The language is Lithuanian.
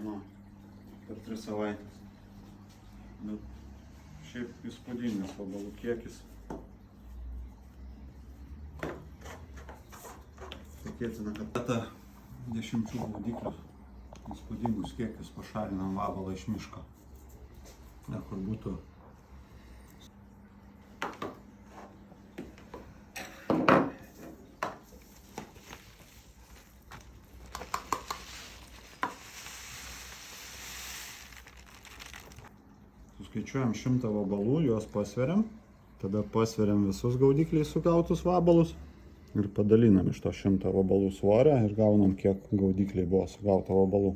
Nu, per 3 savaitės. Bet šiaip įspūdingas vabalų kiekis. Tikėtina, kad tą 10 gaudiklių įspūdingus kiekius pašalinam vabalą iš miško. Ir kur būtų suskaičiuojam 100 vabalų, juos pasveriam, tada pasveriam visus gaudikliai sugautus vabalus ir padalinam iš to 100 vabalų svorio ir gaunam, kiek gaudikliai buvo sugauta vabalų.